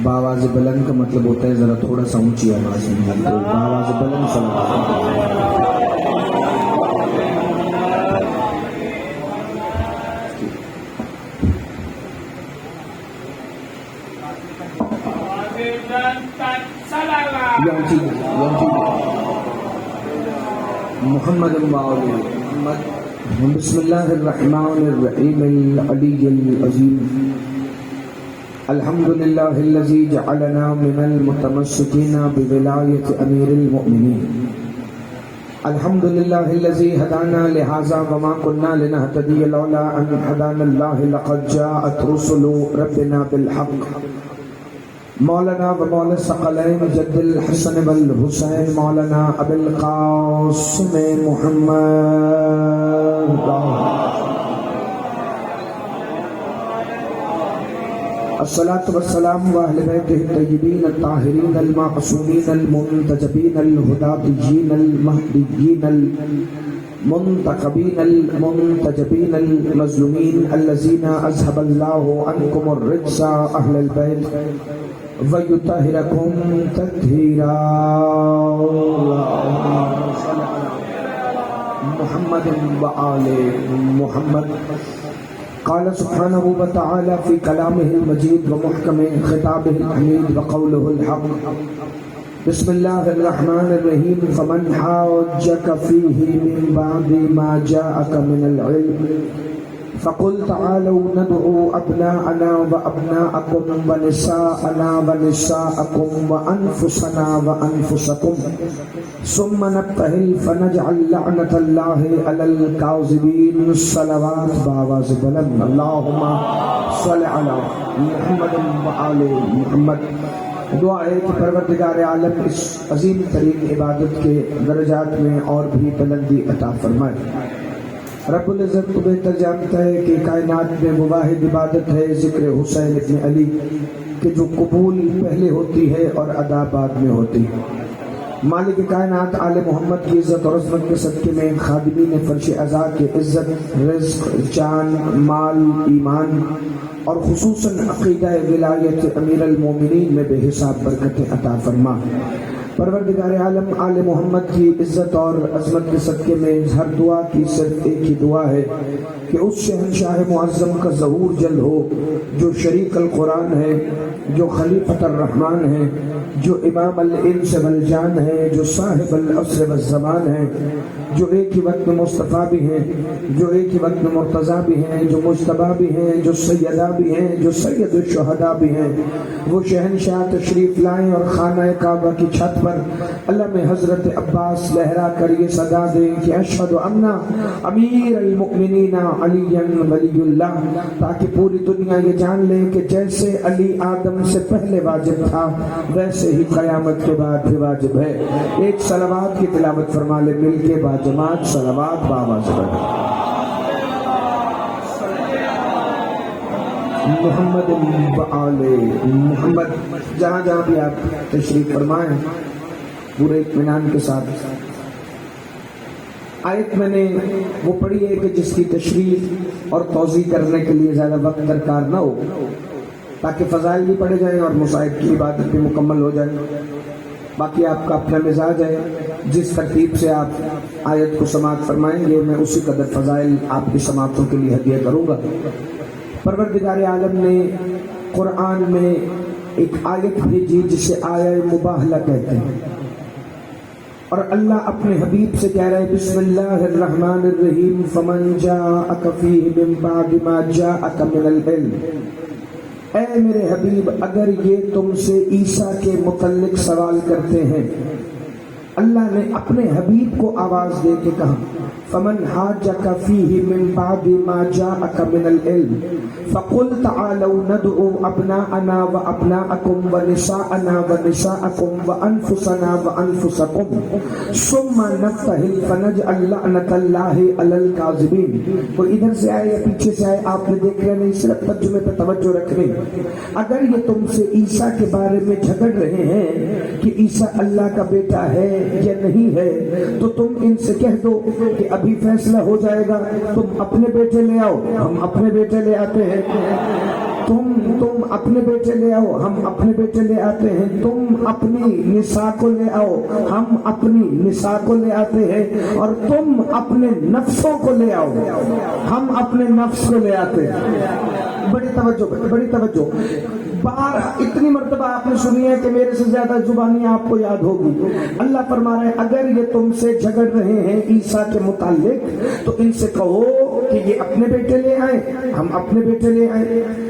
باواز بلند کا مطلب ہوتا ہے ذرا تھوڑا سا اونچی آواز میں تو باواز بلند صلوات محمد محمد بسم اللہ الرحمن الرحیم العلی العظیم الحمد للہ الذی جعلنا من المتمسکین بولایت امیر المؤمنین الحمد للہ الذی ہدانا لہذا وما كنا لنہتدی لولا ان ہدانا اللہ لقد جاءت رسل ربنا بالحق مولانا و مولا الثقلین جد الحسن والحسین مولانا ابی القاسم محمد الصلاة والسلام و اہل بیتہ الطیبین الطاہرین المعصومین المنتجبین الہداتیین المہدیین المنتقبین المنتجبین المظلومین الذین اذهب اللہ عنکم الرجس اہل البیت وَيُطَهِّرَكُمْ تَطْهِيرًا محمد وآل محمد قال سبحانه وتعالى في كلامه المجيد ومحكم خطابه الحميد وقوله الحق بسم الله الرحمن الرحيم فمن حاجك فيه من بعد ما جاءك من العلم فقل تعالوا ندعو أبناءنا وأبناءكم ونساءنا ونساءكم وأنفسنا وأنفسكم ثم نبتهل فنجعل لعنة الله على الكاذبين الصلوات باواز بلند اللهم صل على محمد وآل محمد دعا ہے کہ پروردگار عالم اس عظیم ترین عبادت کے درجات میں اور بھی بلندی عطا فرمائے۔ رب العزت تو بہتر جانتا ہے کہ کائنات میں وہ واحد عبادت ہے ذکر حسین ابن علی کہ جو قبول پہلے ہوتی ہے اور ادا بعد میں ہوتی ہے۔ مالک کائنات آل محمد کی عزت اور عظمت کے صدقے میں خادمین فرش عزا کے عزت رزق جان مال ایمان اور خصوصاً عقیدہ ولایت امیر المومنین میں بے حساب برکتیں عطا فرما۔ پروردگار عالم آل محمد کی عزت اور عظمت کے صدقے میں ہر دعا کی صرف ایک ہی دعا ہے کہ اس شہنشاہ معظم کا ظہور جل ہو جو شریک القرآن ہے، جو خلیفۃ الرحمن ہے، جو امام الانس والجان ہے، جو صاحب العصر والزمان ہے، جو ایک ہی وقت میں مصطفیٰ بھی ہیں، جو ایک ہی وقت میں مرتضیٰ بھی ہیں، جو مجتبیٰ بھی ہیں، جو سیدہ بھی ہیں، جو سید الشہداء بھی ہیں۔ وہ شہنشاہ تشریف لائیں اور خانہ کعبہ کی چھت پر علم حضرت عباس لہرا کر یہ صدا دیں کہ اشہد ان امیر المؤمنین علی ولی اللہ، تاکہ پوری دنیا یہ جان لے کہ جیسے علی آدم سے پہلے واجب تھا ویسے ہی قیامت کے بعد بھی واجب ہے۔ ایک صلوات کی تلاوت فرما لے مل کے با جماعت صلوات باواز بلند محمد وآل محمد۔ جہاں جہاں بھی آپ تشریف فرمائیں پورے اطمینان کے ساتھ۔ آیت میں نے وہ پڑھی ہے کہ جس کی تشریح اور توضیح کرنے کے لیے زیادہ وقت درکار نہ ہو تاکہ فضائل بھی پڑھے جائیں اور مصائب کی عبادت بھی مکمل ہو جائے۔ باقی آپ کا اپنا مزاج ہے، جس ترتیب سے آپ آیت کو سماعت فرمائیں گے میں اسی قدر فضائل آپ کی سماعتوں کے لیے ہدیہ کروں گا۔ پروردگار عالم نے قرآن میں ایک آیت بھیجی جسے آیہ مباہلہ کہتے ہیں، اور اللہ اپنے حبیب سے کہہ رہے بسم اللہ الرحمن الرحیم فمن جاءک فیہ من بعد ما جاءک من العلم۔ اے میرے حبیب اگر یہ تم سے عیسیٰ کے متعلق سوال کرتے ہیں، اللہ نے اپنے حبیب کو آواز دے کے کہا فمن حاجک فیہ من بعد ما جاءک من العلم فقل تعالوا ندعو ابناءنا وابناءکم ونساءنا ونساءکم وانفسنا وانفسکم ثم نبتہل فنجعل لعنۃ اللہ علی الکاذبین۔ وہ ادھر سے آئے یا پیچھے سے آئے آپ نے دیکھ رہے نہیں، صرف ترجمے پہ توجہ رکھنے۔ اگر یہ تم سے عیسیٰ کے بارے میں جھگڑ رہے ہیں کہ عیسیٰ اللہ کا بیٹا ہے یا نہیں ہے تو تم ان سے کہہ دو کہ ابھی فیصلہ ہو جائے گا، تم اپنے بیٹے لے آؤ، ہم اپنے بیٹے لے آتے ہیں۔ تم اپنے بیٹے لے آؤ، ہم اپنے بیٹے لے آتے ہیں، تم اپنی نساء کو لے آؤ، ہم اپنی نساء کو لے آتے ہیں، اور تم اپنے نفسوں کو لے آؤ، ہم اپنے نفس کو لے آتے ہیں۔ بڑی توجہ اتنی مرتبہ آپ نے سنی ہے کہ میرے سے زیادہ زبانی آپ کو یاد ہوگی۔ اللہ فرما رہے ہیں اگر یہ تم سے جھگڑ رہے ہیں عیسیٰ کے متعلق تو ان سے کہو کہ یہ اپنے بیٹے لے آئیں، ہم اپنے بیٹے لے آئیں،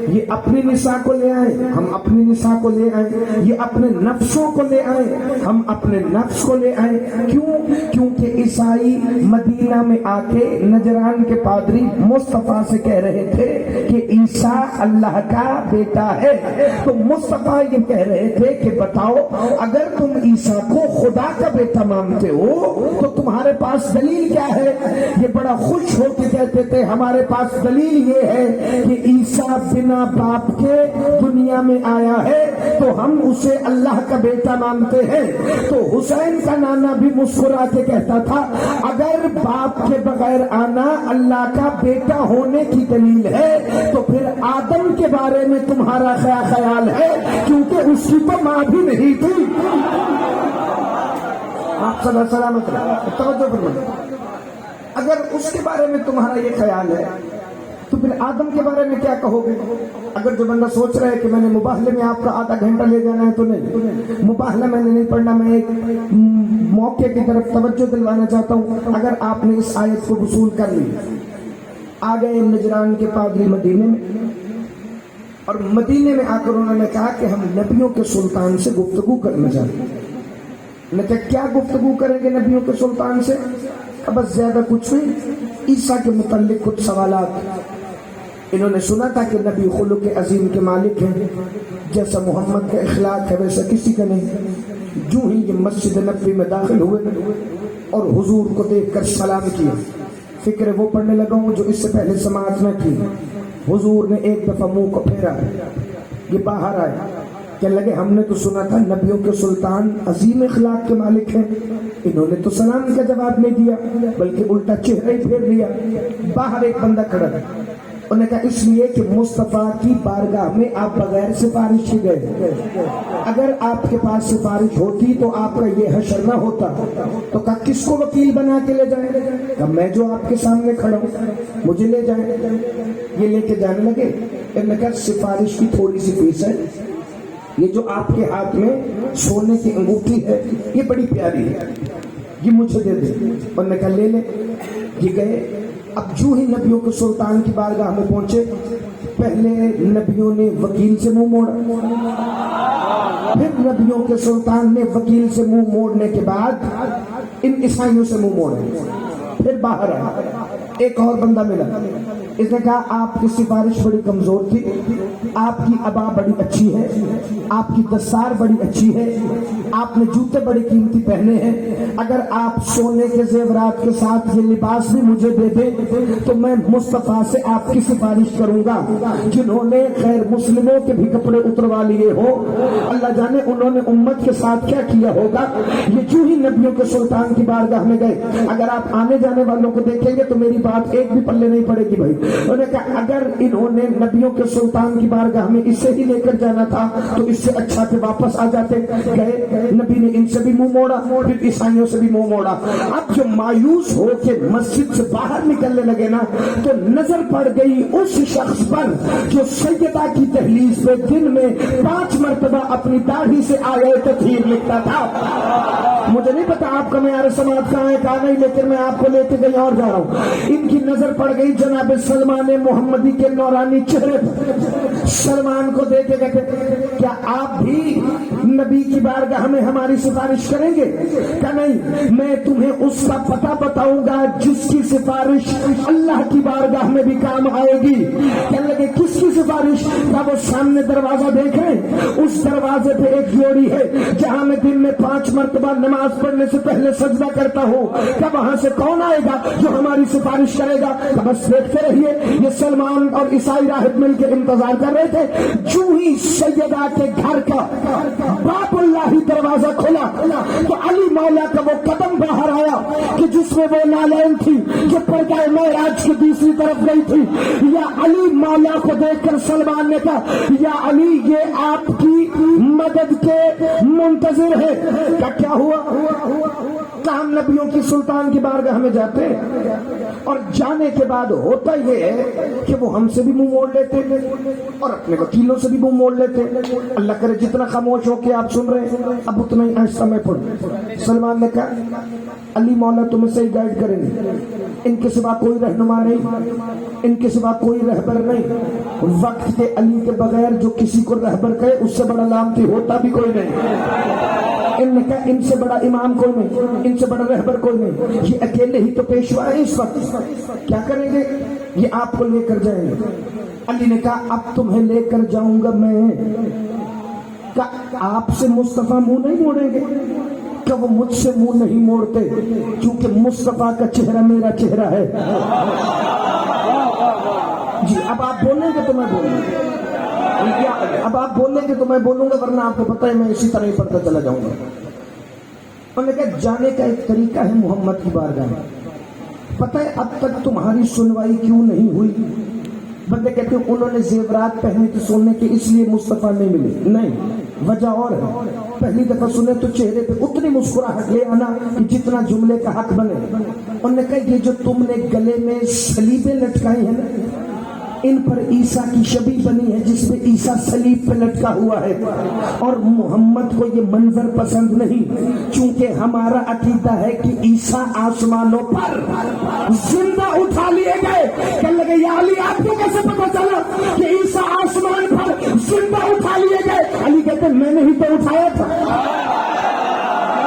یہ اپنی نساء کو لے آئیں، ہم اپنی نساء کو لے آئیں، یہ اپنے نفسوں کو لے آئیں، ہم اپنے نفس کو لے آئیں۔ کیونکہ عیسائی مدینہ میں آ کے نجران کے پادری مصطفیٰ سے کہہ رہے تھے کہ عیسیٰ اللہ کا بیٹا ہے، تو مصطفیٰ یہ کہہ رہے تھے کہ بتاؤ اگر تم عیسیٰ کو خدا کا بیٹا مانتے ہو تو تمہارے پاس دلیل کیا ہے؟ یہ بڑا خوش ہو کے کہتے تھے ہمارے پاس دلیل یہ ہے کہ عیسیٰ بنا باپ کے دنیا میں آیا ہے تو ہم اسے اللہ کا بیٹا مانتے ہیں۔ تو حسین کا نانا بھی مسکرا کے کہتا تھا اگر باپ کے بغیر آنا اللہ کا بیٹا ہونے کی دلیل ہے تو پھر آدم کے بارے میں تمہارا خیال ہے، کیونکہ اس کی تو ماں بھی نہیں تھی۔ آپ صلی اللہ علیہ وسلم توجہ فرمائیں، اگر اس کے بارے میں تمہارا یہ خیال ہے تو پھر آدم کے بارے میں کیا کہو گے؟ اگر جو بندہ سوچ رہا ہے کہ میں نے مباہلے میں آپ کا آدھا گھنٹہ لے جانا ہے تو نہیں، مباہلہ میں نے نہیں پڑھنا، میں ایک موقع کی طرف توجہ دلوانا چاہتا ہوں۔ اگر آپ نے اس آیت کو وصول کر لی، آ گئے نجران کے پادری مدینے میں، اور مدینے میں آ کر انہوں نے کہا کہ ہم نبیوں کے سلطان سے گفتگو کرنا چاہتے ہیں۔ میں کہا کیا گفتگو کریں گے نبیوں کے سلطان سے؟ بس زیادہ کچھ نہیں، عیسیٰ کے متعلق کچھ سوالات۔ انہوں نے سنا تھا کہ نبی خلق عظیم کے مالک ہیں، جیسا محمد کا اخلاق ہے ویسا کسی کا نہیں۔ جو ہی یہ مسجد نبوی میں داخل ہوئے اور حضور کو دیکھ کر سلام کیا، فکر وہ پڑھنے لگا ہوں جو اس سے پہلے سماعت نہ کی۔ حضور نے ایک دفعہ منہ کو پھیرا، یہ باہر آئے، کہنے لگے ہم نے تو سنا تھا نبیوں کے سلطان عظیم اخلاق کے مالک ہیں۔ انہوں نے تو سلام کا جواب نہیں دیا بلکہ الٹا چہرہ ہی پھیر لیا۔ باہر ایک بندہ کھڑا ہے، انہوں نے کہا اس لیے کہ مصطفیٰ کی بارگاہ میں آپ بغیر سفارش کے گئے، اگر آپ کے پاس سفارش ہوتی تو آپ کا یہ حشر نہ ہوتا۔ تو کہا کس کو وکیل بنا کے لے جائیں؟ کہا میں جو آپ کے سامنے کھڑا ہوں مجھے لے جائیں۔ یہ لے کے جانے لگے، انہوں نے کہا سفارش کی تھوڑی سی فیس ہے، یہ جو آپ کے ہاتھ میں سونے کی انگوٹھی ہے یہ بڑی پیاری ہے، یہ مجھے دے دے۔ انہوں نے کہا لے لے۔ یہ گئے، اب جو ہی نبیوں کے سلطان کی بارگاہ میں پہنچے، پہلے نبیوں نے وکیل سے منہ موڑا، پھر نبیوں کے سلطان نے وکیل سے منہ موڑنے کے بعد ان عیسائیوں سے منہ موڑا، پھر باہر آیا۔ ایک اور بندہ ملا، اس نے کہا آپ کی سفارش بڑی کمزور تھی، آپ کی عبا بڑی اچھی ہے، آپ کی دستار بڑی اچھی ہے، آپ نے جوتے بڑے قیمتی پہنے ہیں، اگر آپ سونے کے زیورات کے ساتھ یہ لباس بھی مجھے دے دیں تو میں مصطفیٰ سے آپ کی سفارش کروں گا۔ جنہوں نے خیر مسلموں کے بھی کپڑے اتروا لیے ہو، اللہ جانے انہوں نے امت کے ساتھ کیا کیا ہوگا۔ یہ جو ہی نبیوں کے سلطان کی بارگاہ میں گئے، اگر آپ آنے جانے والوں کو دیکھیں گے تو میری بات ایک بھی پلے نہیں پڑے گی بھائی۔ انہوں نے کہا اگر انہوں نے نبیوں کے سلطان کی بارگاہ میں اسے ہی لے کر جانا تھا تو اس سے اچھا کہ واپس آ جاتے۔ گئے، نبی نے ان سے بھی منہ موڑا، پھر عیسائیوں سے بھی منہ موڑا۔ اب جو مایوس ہو کے مسجد سے باہر نکلنے لگے نا تو نظر پڑ گئی اس شخص پر جو سیدہ کی دہلیز پہ دن میں 5 مرتبہ اپنی داڑھی سے آیے تطہیر لکھتا تھا۔ مجھے نہیں پتا آپ کا معیار سماعت کہاں ہے کہاں نہیں، لیکن میں آپ کو لے کے کہیں اور جا رہا ہوں۔ ان کی نظر پڑ گئی جناب سلمان محمدی کے نورانی چہرے پر۔ سلمان کو دیکھ کے کہتے کیا آپ بھی نبی کی بارگاہ میں ہماری سفارش کریں گے؟ کہ نہیں، میں تمہیں اس کا پتہ بتاؤں گا جس کی سفارش اللہ کی بارگاہ میں بھی کام آئے گی۔ کہنے لگے کس کی سفارش؟ کیا وہ سامنے دروازہ دیکھیں، اس اس دروازے پہ ایک جوڑی ہے جہاں میں دن میں 5 مرتبہ نماز پڑھنے سے پہلے سجدہ کرتا ہوں، کیا وہاں سے کون آئے گا جو ہماری سفارش کرے گا؟ بس دیکھتے رہیے۔ یہ سلمان اور عیسائی راہب مل کے انتظار کر رہے تھے، جو ہی سیدہ کے گھر کا باب اللہ دروازہ کھلا تو علی مولا کا وہ قدم باہر آیا کہ جس میں وہ نالین تھی جو پردہ معراج کی دوسری طرف گئی تھی۔ یا علی مولا کو دیکھ کر سلمان نے کہا، یا علی یہ آپ کی مدد کے منتظر ہے۔ کیا ہوا؟ ہم نبیوں کی سلطان کی بارگاہ میں جاتے اور جانے کے بعد ہوتا یہ ہے کہ وہ ہم سے بھی منہ موڑ لیتے اور اپنے وکیلوں سے بھی منہ موڑ لیتے۔ اللہ کرے جتنا خاموش ہو کے آپ سن رہے ہیں اب اتنا ہی آہستہ میں پڑھوں۔ سلمان نے کہا، علی مولا تمہیں صحیح گائیڈ کریں گے، ان کے سوا کوئی رہنما نہیں، ان کے سوا کوئی رہبر نہیں۔ وقت کے علی کے بغیر جو کسی کو رہبر کہے اس سے بڑا لامتی ہوتا بھی کوئی نہیں۔ ان نے کہا ان سے بڑا امام کوئی نہیں، ان سے بڑا رہبر کوئی نہیں، یہ اکیلے ہی تو پیشوا ہے اس وقت، کیا کریں گے؟ یہ آپ کو لے کر جائیں گے۔ علی نے کہا اب تمہیں لے کر جاؤں گا میں۔ آپ سے مصطفیٰ منہ نہیں موڑیں گے؟ کہ وہ مجھ سے منہ نہیں موڑتے کیونکہ مصطفیٰ کا چہرہ میرا چہرہ ہے۔ جی اب آپ بولیں گے تو میں بولوں گا، اب آپ بولیں گے تو میں بولوں گا، ورنہ آپ کو پتہ ہے میں اسی طرح ہی پڑھتا چلا جاؤں گا۔ انہوں نے کہا جانے کا ایک طریقہ ہے محمد کی بارگاہ میں، پتہ ہے اب تک تمہاری سنوائی کیوں نہیں ہوئی؟ بندے کہتے ہیں انہوں نے زیورات پہنے تھے سونے کے اس لیے مصطفیٰ نہیں ملے، نہیں، وجہ اور ہے۔ پہلی دفعہ سنے تو چہرے پہ اتنی مسکراہٹ لے آنا کہ جتنا جملے کا حق بنے۔ انہوں نے کہا یہ جو تم نے گلے میں صلیبیں لٹکائی ہیں نا، ان پر عیسیٰ کی شبیہ بنی ہے جس میں عیسیٰ صلیب پہ لٹکا ہوا ہے، اور محمد کو یہ منظر پسند نہیں، چونکہ ہمارا عقیدہ ہے کہ عیسیٰ آسمانوں پر زندہ اٹھا لیے گئے۔ کہنے لگے یا علی آپ کو کیسے پتہ چلا کہ عیسیٰ